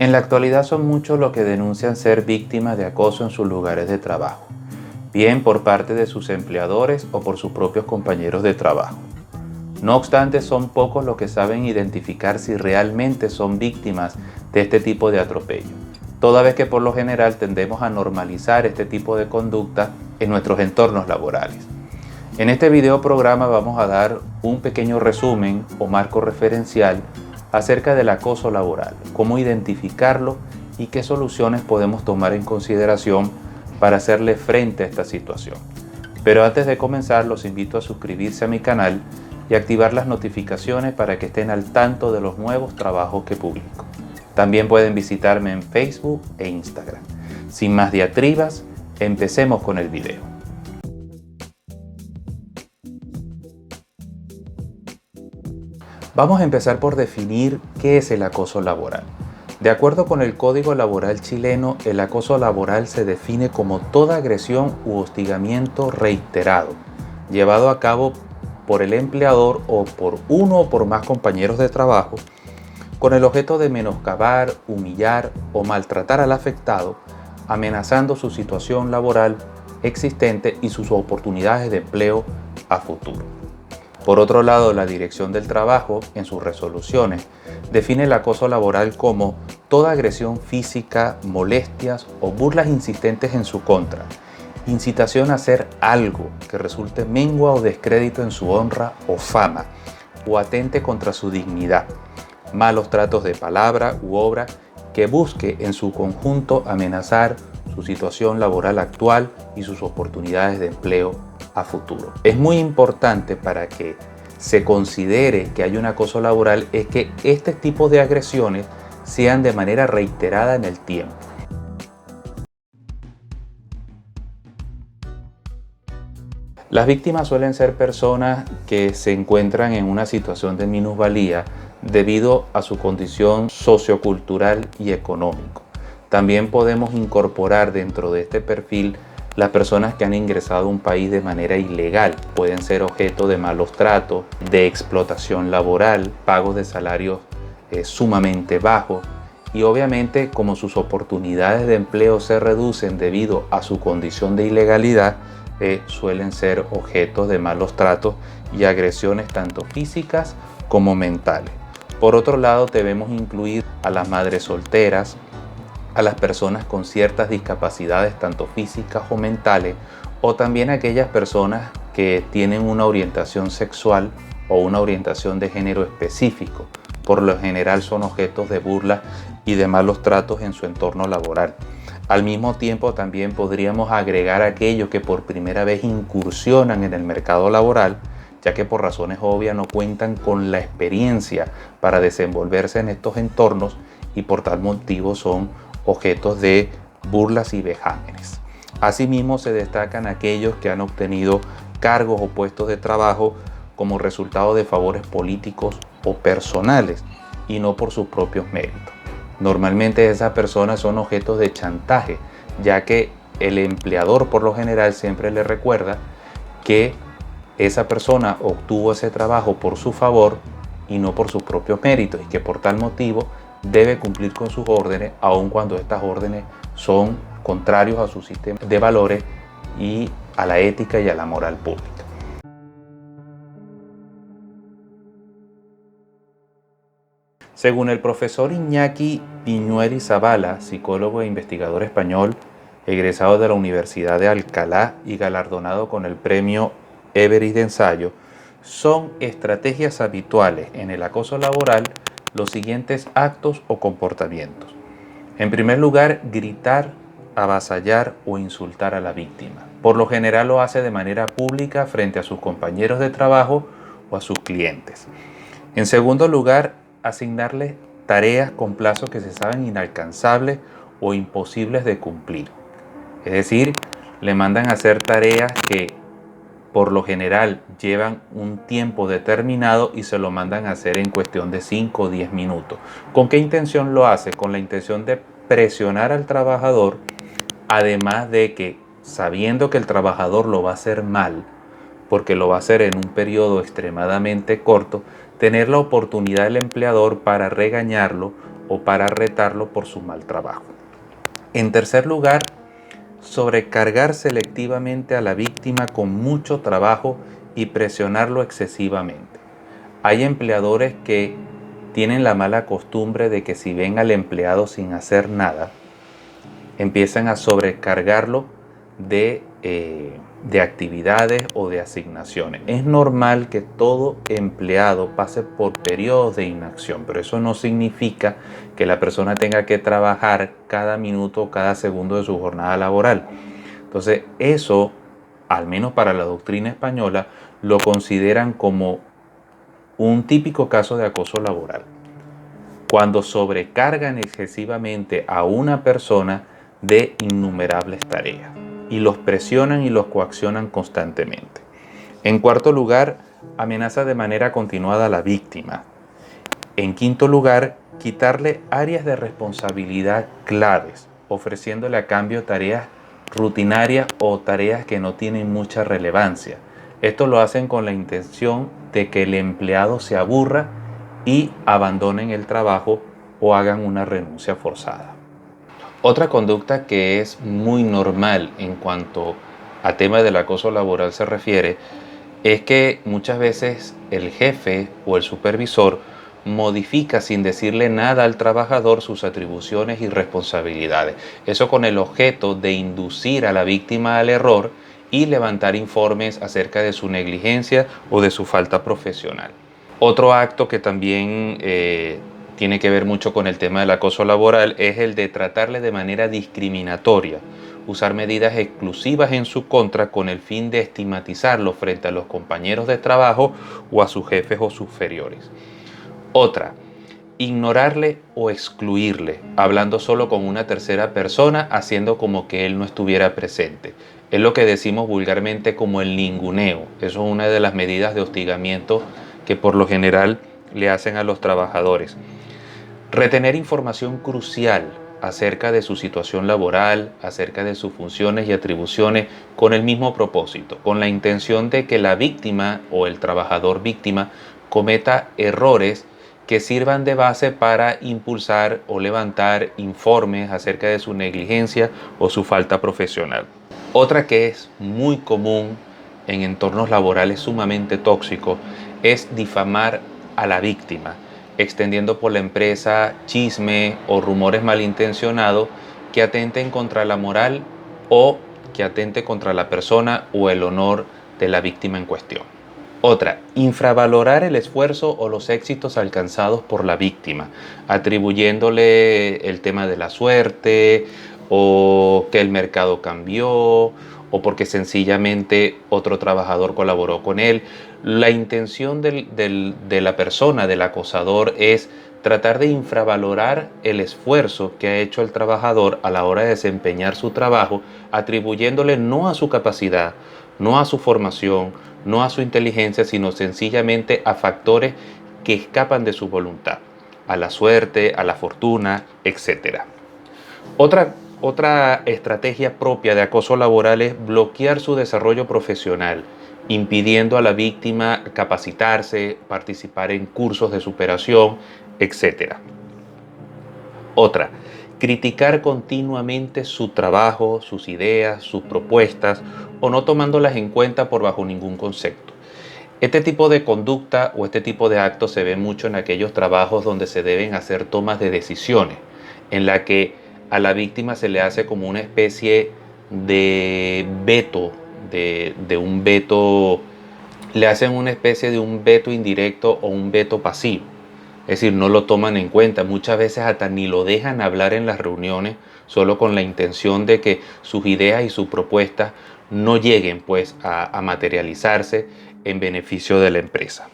En la actualidad son muchos los que denuncian ser víctimas de acoso en sus lugares de trabajo, bien por parte de sus empleadores o por sus propios compañeros de trabajo. No obstante, son pocos los que saben identificar si realmente son víctimas de este tipo de atropello, toda vez que por lo general tendemos a normalizar este tipo de conducta en nuestros entornos laborales. En este video programa vamos a dar un pequeño resumen o marco referencial acerca del acoso laboral, cómo identificarlo y qué soluciones podemos tomar en consideración para hacerle frente a esta situación. Pero antes de comenzar, los invito a suscribirse a mi canal y activar las notificaciones para que estén al tanto de los nuevos trabajos que publico. También pueden visitarme en Facebook e Instagram. Sin más diatribas, empecemos con el video. Vamos a empezar por definir qué es el acoso laboral. De acuerdo con el Código Laboral chileno, el acoso laboral se define como toda agresión u hostigamiento reiterado, llevado a cabo por el empleador o por uno o por más compañeros de trabajo, con el objeto de menoscabar, humillar o maltratar al afectado, amenazando su situación laboral existente y sus oportunidades de empleo a futuro. Por otro lado, la Dirección del Trabajo, en sus resoluciones, define el acoso laboral como toda agresión física, molestias o burlas insistentes en su contra, incitación a hacer algo que resulte mengua o descrédito en su honra o fama, o atente contra su dignidad, malos tratos de palabra u obra que busque en su conjunto amenazar su situación laboral actual y sus oportunidades de empleo a futuro. Es muy importante para que se considere que hay un acoso laboral es que este tipo de agresiones sean de manera reiterada en el tiempo. Las víctimas suelen ser personas que se encuentran en una situación de minusvalía debido a su condición sociocultural y económico. También podemos incorporar dentro de este perfil las personas que han ingresado a un país de manera ilegal. Pueden ser objeto de malos tratos, de explotación laboral, pagos de salarios sumamente bajos y obviamente como sus oportunidades de empleo se reducen debido a su condición de ilegalidad, suelen ser objetos de malos tratos y agresiones tanto físicas como mentales. Por otro lado, debemos incluir a las madres solteras, a las personas con ciertas discapacidades tanto físicas o mentales, o también a aquellas personas que tienen una orientación sexual o una orientación de género específico. Por lo general son objetos de burla y de malos tratos en su entorno laboral. Al mismo tiempo también podríamos agregar a aquellos que por primera vez incursionan en el mercado laboral, ya que por razones obvias no cuentan con la experiencia para desenvolverse en estos entornos y por tal motivo son objetos de burlas y vejámenes. Asimismo, se destacan aquellos que han obtenido cargos o puestos de trabajo como resultado de favores políticos o personales y no por sus propios méritos. Normalmente esas personas son objetos de chantaje, ya que el empleador por lo general siempre le recuerda que esa persona obtuvo ese trabajo por su favor y no por sus propios méritos y que por tal motivo debe cumplir con sus órdenes, aun cuando estas órdenes son contrarios a su sistema de valores y a la ética y a la moral pública. Según el profesor Iñaki Piñueri Zavala, psicólogo e investigador español, egresado de la Universidad de Alcalá y galardonado con el premio Everest de ensayo, son estrategias habituales en el acoso laboral los siguientes actos o comportamientos. En primer lugar, gritar, avasallar o insultar a la víctima. Por lo general lo hace de manera pública frente a sus compañeros de trabajo o a sus clientes. En segundo lugar, asignarles tareas con plazos que se saben inalcanzables o imposibles de cumplir. Es decir, le mandan a hacer tareas que por lo general llevan un tiempo determinado y se lo mandan a hacer en cuestión de 5 o 10 minutos. ¿Con qué intención lo hace? Con la intención de presionar al trabajador, además de que, sabiendo que el trabajador lo va a hacer mal, porque lo va a hacer en un periodo extremadamente corto, tener la oportunidad del empleador para regañarlo o para retarlo por su mal trabajo. En tercer lugar, sobrecargar selectivamente a la víctima con mucho trabajo y presionarlo excesivamente. Hay empleadores que tienen la mala costumbre de que si ven al empleado sin hacer nada, empiezan a sobrecargarlo de actividades o de asignaciones. Es normal que todo empleado pase por periodos de inacción, pero eso no significa que la persona tenga que trabajar cada minuto o cada segundo de su jornada laboral. Entonces, eso, al menos para la doctrina española, lo consideran como un típico caso de acoso laboral. Cuando sobrecargan excesivamente a una persona de innumerables tareas y los presionan y los coaccionan constantemente. En cuarto lugar, amenaza de manera continuada a la víctima. En quinto lugar, quitarle áreas de responsabilidad claves, ofreciéndole a cambio tareas rutinarias o tareas que no tienen mucha relevancia. Esto lo hacen con la intención de que el empleado se aburra y abandonen el trabajo o hagan una renuncia forzada. Otra conducta que es muy normal en cuanto a tema del acoso laboral se refiere es que muchas veces el jefe o el supervisor modifica sin decirle nada al trabajador sus atribuciones y responsabilidades. Eso con el objeto de inducir a la víctima al error y levantar informes acerca de su negligencia o de su falta profesional. Otro acto que también tiene que ver mucho con el tema del acoso laboral es el de tratarle de manera discriminatoria, usar medidas exclusivas en su contra con el fin de estigmatizarlo frente a los compañeros de trabajo o a sus jefes o superiores. Otra, ignorarle o excluirle, hablando solo con una tercera persona, haciendo como que él no estuviera presente. Es lo que decimos vulgarmente como el ninguneo. Eso es una de las medidas de hostigamiento que por lo general le hacen a los trabajadores. Retener información crucial acerca de su situación laboral, acerca de sus funciones y atribuciones, con el mismo propósito, con la intención de que la víctima o el trabajador víctima cometa errores que sirvan de base para impulsar o levantar informes acerca de su negligencia o su falta profesional. Otra que es muy común en entornos laborales sumamente tóxicos es difamar a la víctima, extendiendo por la empresa chisme o rumores malintencionados que atenten contra la moral o que atente contra la persona o el honor de la víctima en cuestión. Otra, infravalorar el esfuerzo o los éxitos alcanzados por la víctima, atribuyéndole el tema de la suerte o que el mercado cambió o porque sencillamente otro trabajador colaboró con él. La intención de la persona, del acosador, es tratar de infravalorar el esfuerzo que ha hecho el trabajador a la hora de desempeñar su trabajo, atribuyéndole no a su capacidad, no a su formación, no a su inteligencia, sino sencillamente a factores que escapan de su voluntad, a la suerte, a la fortuna, etc. Otra estrategia propia de acoso laboral es bloquear su desarrollo profesional, impidiendo a la víctima capacitarse, participar en cursos de superación, etc. Otra, criticar continuamente su trabajo, sus ideas, sus propuestas o no tomándolas en cuenta por bajo ningún concepto. Este tipo de conducta o este tipo de actos se ve mucho en aquellos trabajos donde se deben hacer tomas de decisiones, en la que a la víctima se le hace como una especie de veto, de un veto, le hacen una especie de un veto indirecto o un veto pasivo. Es decir, no lo toman en cuenta, muchas veces hasta ni lo dejan hablar en las reuniones, solo con la intención de que sus ideas y sus propuestas no lleguen pues a materializarse en beneficio de la empresa.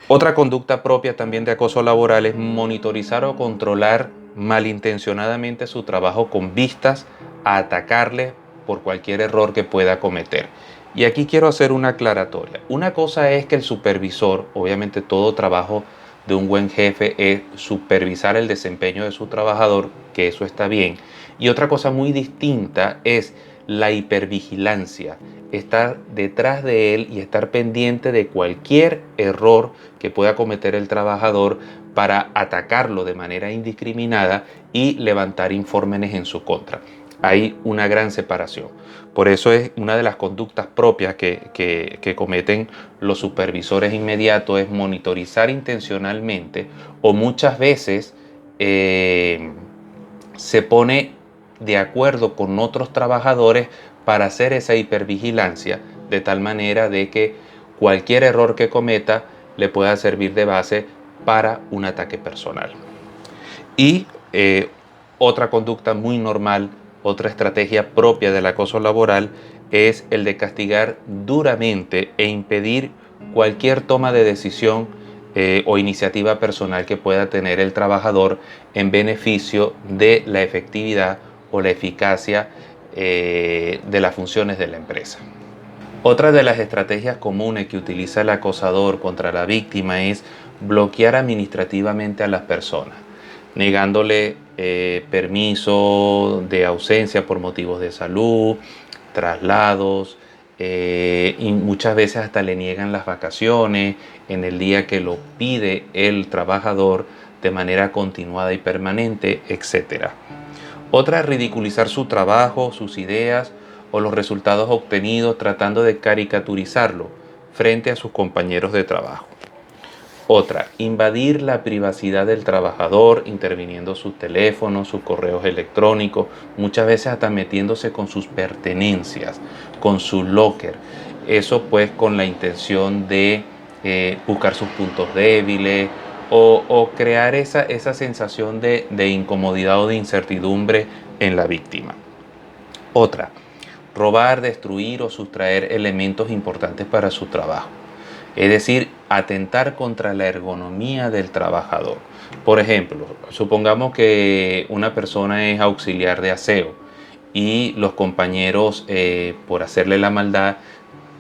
Otra conducta propia también de acoso laboral es monitorizar o controlar malintencionadamente su trabajo con vistas a atacarle por cualquier error que pueda cometer. Y aquí quiero hacer una aclaratoria. Una cosa es que el supervisor, obviamente todo trabajo de un buen jefe es supervisar el desempeño de su trabajador, que eso está bien. Y otra cosa muy distinta es la hipervigilancia, estar detrás de él y estar pendiente de cualquier error que pueda cometer el trabajador para atacarlo de manera indiscriminada y levantar informes en su contra. Hay una gran separación. Por eso es una de las conductas propias que cometen los supervisores inmediatos, es monitorizar intencionalmente, o muchas veces se pone de acuerdo con otros trabajadores para hacer esa hipervigilancia, de tal manera de que cualquier error que cometa le pueda servir de base para un ataque personal. Y otra conducta muy normal, otra estrategia propia del acoso laboral, es el de castigar duramente e impedir cualquier toma de decisión o iniciativa personal que pueda tener el trabajador en beneficio de la efectividad o la eficacia de las funciones de la empresa. Otra de las estrategias comunes que utiliza el acosador contra la víctima es bloquear administrativamente a las personas, negándole permiso de ausencia por motivos de salud, traslados, y muchas veces hasta le niegan las vacaciones en el día que lo pide el trabajador de manera continuada y permanente, etc. Otra es ridiculizar su trabajo, sus ideas o los resultados obtenidos, tratando de caricaturizarlo frente a sus compañeros de trabajo. Otra, invadir la privacidad del trabajador, interviniendo sus teléfonos, sus correos electrónicos, muchas veces hasta metiéndose con sus pertenencias, con su locker. Eso pues con la intención de buscar sus puntos débiles o crear esa sensación de incomodidad o de incertidumbre en la víctima. Otra, robar, destruir o sustraer elementos importantes para su trabajo. Es decir, atentar contra la ergonomía del trabajador. Por ejemplo, supongamos que una persona es auxiliar de aseo y los compañeros, por hacerle la maldad,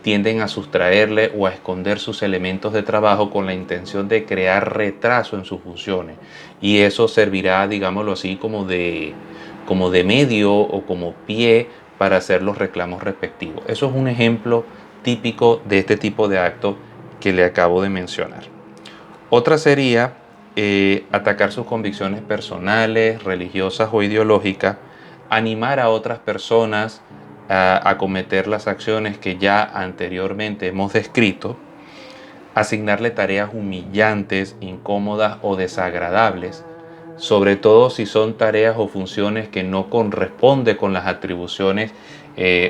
tienden a sustraerle o a esconder sus elementos de trabajo con la intención de crear retraso en sus funciones. Y eso servirá, digámoslo así, como de medio o como pie para hacer los reclamos respectivos. Eso es un ejemplo típico de este tipo de actos que le acabo de mencionar. Otra sería atacar sus convicciones personales, religiosas o ideológicas, animar a otras personas a cometer las acciones que ya anteriormente hemos descrito, asignarle tareas humillantes, incómodas o desagradables, sobre todo si son tareas o funciones que no corresponden con las atribuciones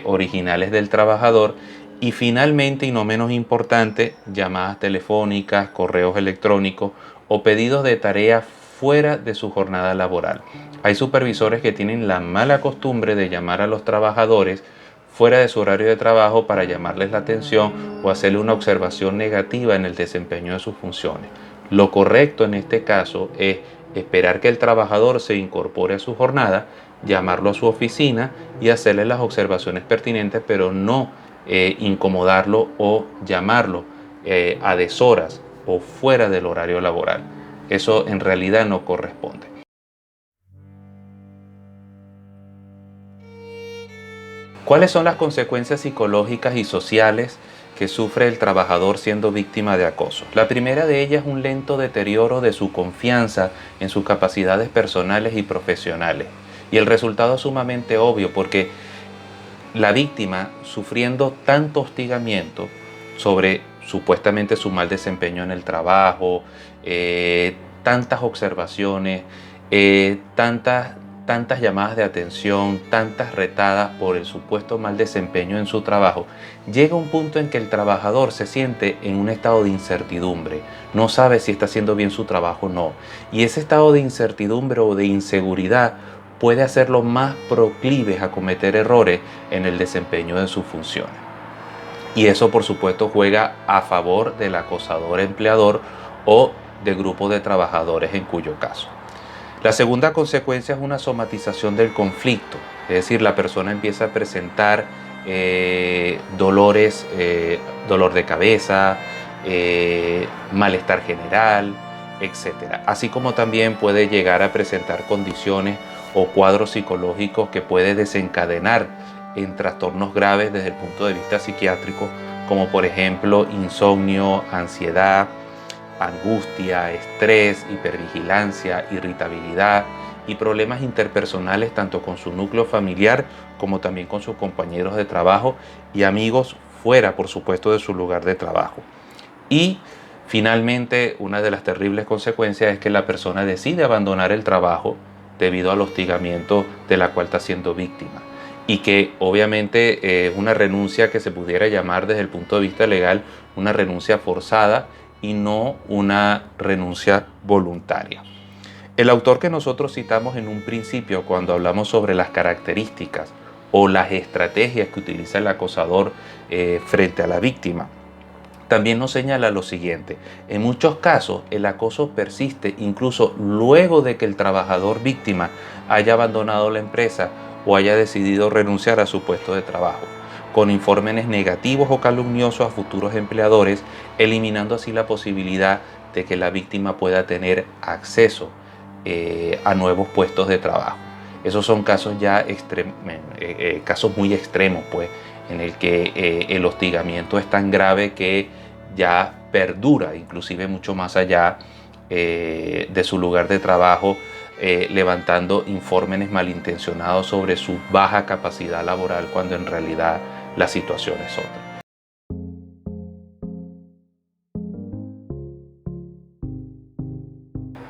originales del trabajador. Y finalmente, y no menos importante, llamadas telefónicas, correos electrónicos o pedidos de tareas fuera de su jornada laboral. Hay supervisores que tienen la mala costumbre de llamar a los trabajadores fuera de su horario de trabajo para llamarles la atención o hacerle una observación negativa en el desempeño de sus funciones. Lo correcto en este caso es esperar que el trabajador se incorpore a su jornada, llamarlo a su oficina y hacerle las observaciones pertinentes, pero no incomodarlo o llamarlo a deshoras o fuera del horario laboral. Eso en realidad no corresponde. ¿Cuáles son las consecuencias psicológicas y sociales que sufre el trabajador siendo víctima de acoso? La primera de ellas es un lento deterioro de su confianza en sus capacidades personales y profesionales. Y el resultado es sumamente obvio porque la víctima, sufriendo tanto hostigamiento sobre supuestamente su mal desempeño en el trabajo, tantas observaciones, tantas llamadas de atención, tantas retadas por el supuesto mal desempeño en su trabajo, llega un punto en que el trabajador se siente en un estado de incertidumbre, no sabe si está haciendo bien su trabajo o no. Y ese estado de incertidumbre o de inseguridad puede hacerlo más proclives a cometer errores en el desempeño de sus funciones. Y eso, por supuesto, juega a favor del acosador empleador o del grupo de trabajadores en cuyo caso. La segunda consecuencia es una somatización del conflicto, es decir, la persona empieza a presentar dolor de cabeza, malestar general, etc. Así como también puede llegar a presentar condiciones o cuadros psicológicos que puede desencadenar en trastornos graves desde el punto de vista psiquiátrico, como por ejemplo insomnio, ansiedad, angustia, estrés, hipervigilancia, irritabilidad y problemas interpersonales tanto con su núcleo familiar como también con sus compañeros de trabajo y amigos fuera, por supuesto, de su lugar de trabajo. Y finalmente, una de las terribles consecuencias es que la persona decide abandonar el trabajo debido al hostigamiento de la cual está siendo víctima. Y que obviamente es una renuncia que se pudiera llamar desde el punto de vista legal una renuncia forzada y no una renuncia voluntaria. El autor que nosotros citamos en un principio cuando hablamos sobre las características o las estrategias que utiliza el acosador frente a la víctima, también nos señala lo siguiente: en muchos casos el acoso persiste incluso luego de que el trabajador víctima haya abandonado la empresa o haya decidido renunciar a su puesto de trabajo, con informes negativos o calumniosos a futuros empleadores, eliminando así la posibilidad de que la víctima pueda tener acceso a nuevos puestos de trabajo. Esos son casos ya casos muy extremos, pues, en el que el hostigamiento es tan grave que ya perdura, inclusive mucho más allá de su lugar de trabajo, levantando informes malintencionados sobre su baja capacidad laboral, cuando en realidad la situación es otra.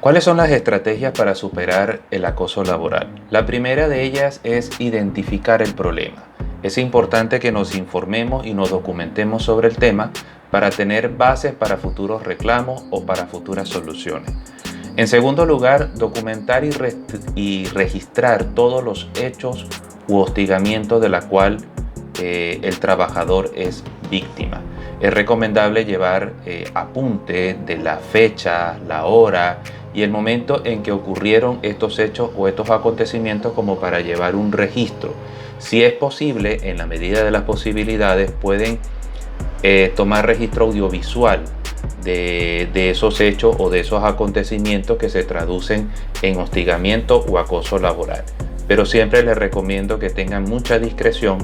¿Cuáles son las estrategias para superar el acoso laboral? La primera de ellas es identificar el problema. Es importante que nos informemos y nos documentemos sobre el tema para tener bases para futuros reclamos o para futuras soluciones. En segundo lugar, documentar y registrar todos los hechos u hostigamientos de la cual el trabajador es víctima. Es recomendable llevar apunte de la fecha, la hora y el momento en que ocurrieron estos hechos o estos acontecimientos, como para llevar un registro. Si es posible, en la medida de las posibilidades, pueden tomar registro audiovisual de esos hechos o de esos acontecimientos que se traducen en hostigamiento o acoso laboral. Pero siempre les recomiendo que tengan mucha discreción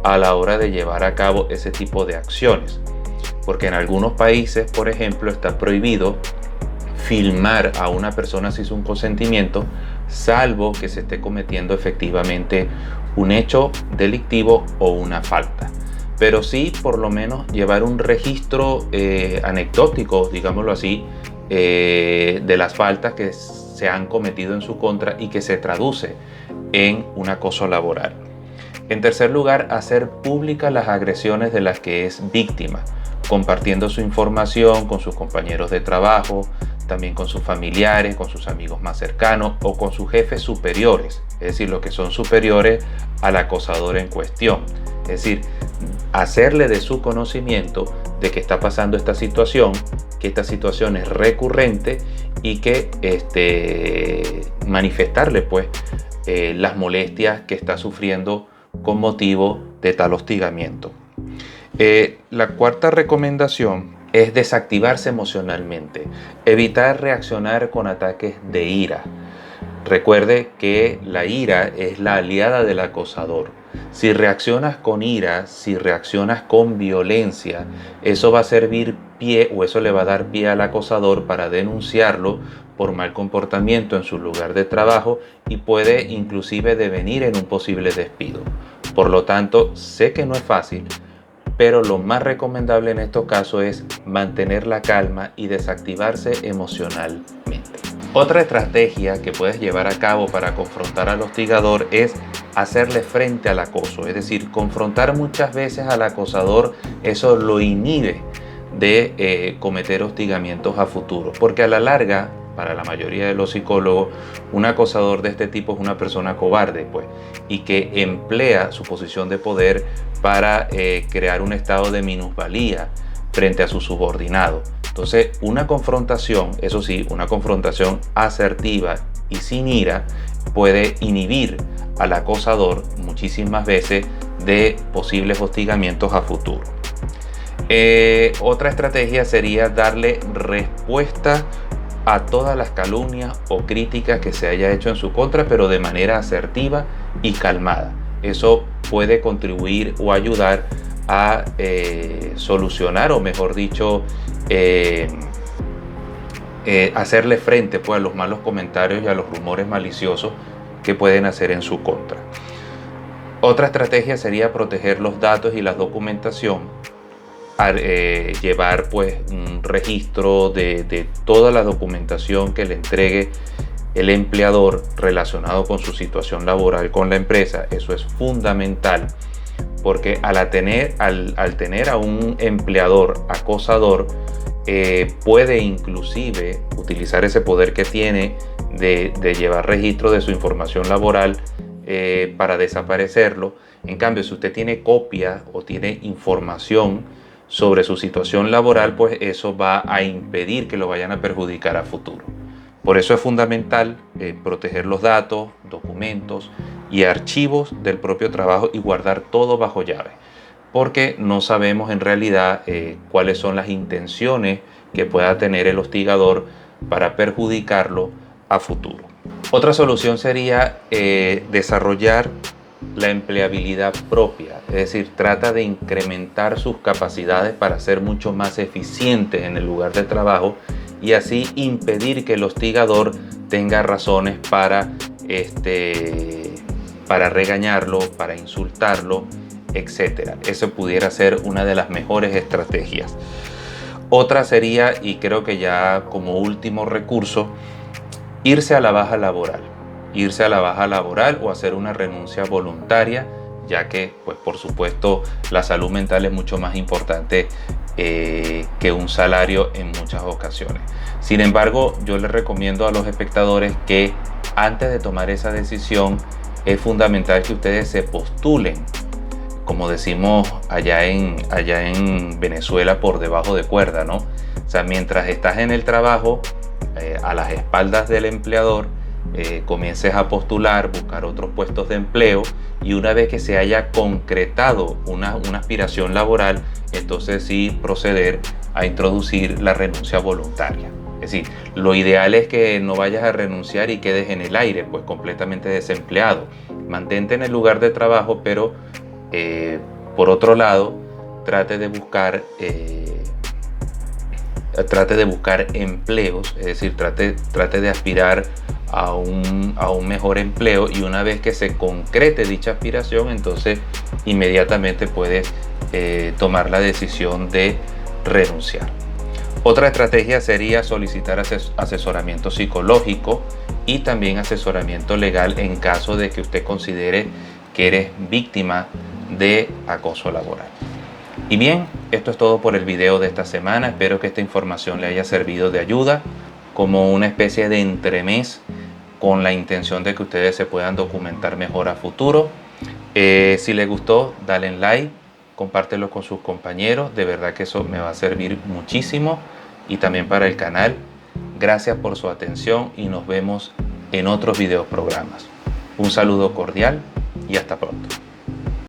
a la hora de llevar a cabo ese tipo de acciones, porque en algunos países, por ejemplo, está prohibido filmar a una persona sin su consentimiento, salvo que se esté cometiendo efectivamente un hecho delictivo o una falta. Pero sí, por lo menos, llevar un registro anecdótico, digámoslo así, de las faltas que se han cometido en su contra y que se traduce en un acoso laboral. En tercer lugar, hacer públicas las agresiones de las que es víctima, compartiendo su información con sus compañeros de trabajo, también con sus familiares, con sus amigos más cercanos o con sus jefes superiores, es decir, los que son superiores al acosador en cuestión. Es decir, hacerle de su conocimiento de que está pasando esta situación, que esta situación es recurrente y que manifestarle pues las molestias que está sufriendo con motivo de tal hostigamiento. La cuarta recomendación es desactivarse emocionalmente, evitar reaccionar con ataques de ira. Recuerde que la ira es la aliada del acosador. Si reaccionas con ira, si reaccionas con violencia, eso va a servir pie, o eso le va a dar pie al acosador para denunciarlo por mal comportamiento en su lugar de trabajo y puede inclusive devenir en un posible despido. Por lo tanto, sé que no es fácil, pero lo más recomendable en estos casos es mantener la calma y desactivarse emocionalmente. Otra estrategia que puedes llevar a cabo para confrontar al hostigador es hacerle frente al acoso, es decir, confrontar muchas veces al acosador. Eso lo inhibe de cometer hostigamientos a futuro, porque a la larga, para la mayoría de los psicólogos, un acosador de este tipo es una persona cobarde, pues, y que emplea su posición de poder para crear un estado de minusvalía frente a su subordinado. Entonces, una confrontación, eso sí, una confrontación asertiva y sin ira, puede inhibir al acosador muchísimas veces de posibles hostigamientos a futuro. Otra estrategia sería darle respuesta a todas las calumnias o críticas que se haya hecho en su contra, pero de manera asertiva y calmada. Eso puede contribuir o ayudar a solucionar, o mejor dicho, hacerle frente pues a los malos comentarios y a los rumores maliciosos que pueden hacer en su contra. Otra estrategia sería proteger los datos y la documentación, llevar pues un registro de toda la documentación que le entregue el empleador relacionado con su situación laboral con la empresa. Eso es fundamental, porque al tener a un empleador acosador, puede inclusive utilizar ese poder que tiene de llevar registro de su información laboral para desaparecerlo. En cambio, si usted tiene copia o tiene información sobre su situación laboral, pues eso va a impedir que lo vayan a perjudicar a futuro. Por eso es fundamental proteger los datos, documentos y archivos del propio trabajo y guardar todo bajo llave, porque no sabemos en realidad cuáles son las intenciones que pueda tener el hostigador para perjudicarlo a futuro. Otra solución sería desarrollar la empleabilidad propia, es decir, trata de incrementar sus capacidades para ser mucho más eficiente en el lugar de trabajo y así impedir que el hostigador tenga razones para regañarlo, para insultarlo, etc. Eso pudiera ser una de las mejores estrategias. Otra sería, y creo que ya como último recurso, irse a la baja laboral. Irse a la baja laboral o hacer una renuncia voluntaria, ya que, pues, por supuesto, la salud mental es mucho más importante que un salario en muchas ocasiones. Sin embargo, yo les recomiendo a los espectadores que antes de tomar esa decisión es fundamental que ustedes se postulen, como decimos allá en Venezuela, por debajo de cuerda, ¿no? O sea, mientras estás en el trabajo, a las espaldas del empleador, comiences a postular, buscar otros puestos de empleo, y una vez que se haya concretado una aspiración laboral, entonces sí proceder a introducir la renuncia voluntaria. Es decir, lo ideal es que no vayas a renunciar y quedes en el aire, pues completamente desempleado. Mantente en el lugar de trabajo, pero por otro lado, trate de buscar empleos, es decir, trate de aspirar a un mejor empleo, y una vez que se concrete dicha aspiración, entonces inmediatamente puedes tomar la decisión de renunciar. Otra estrategia sería solicitar asesoramiento psicológico y también asesoramiento legal en caso de que usted considere que eres víctima de acoso laboral. Y bien, esto es todo por el video de esta semana. Espero que esta información le haya servido de ayuda como una especie de entremés, con la intención de que ustedes se puedan documentar mejor a futuro. Si les gustó, dale like, compártelo con sus compañeros. De verdad que eso me va a servir muchísimo, y también para el canal. Gracias por su atención y nos vemos en otros videos programas. Un saludo cordial y hasta pronto.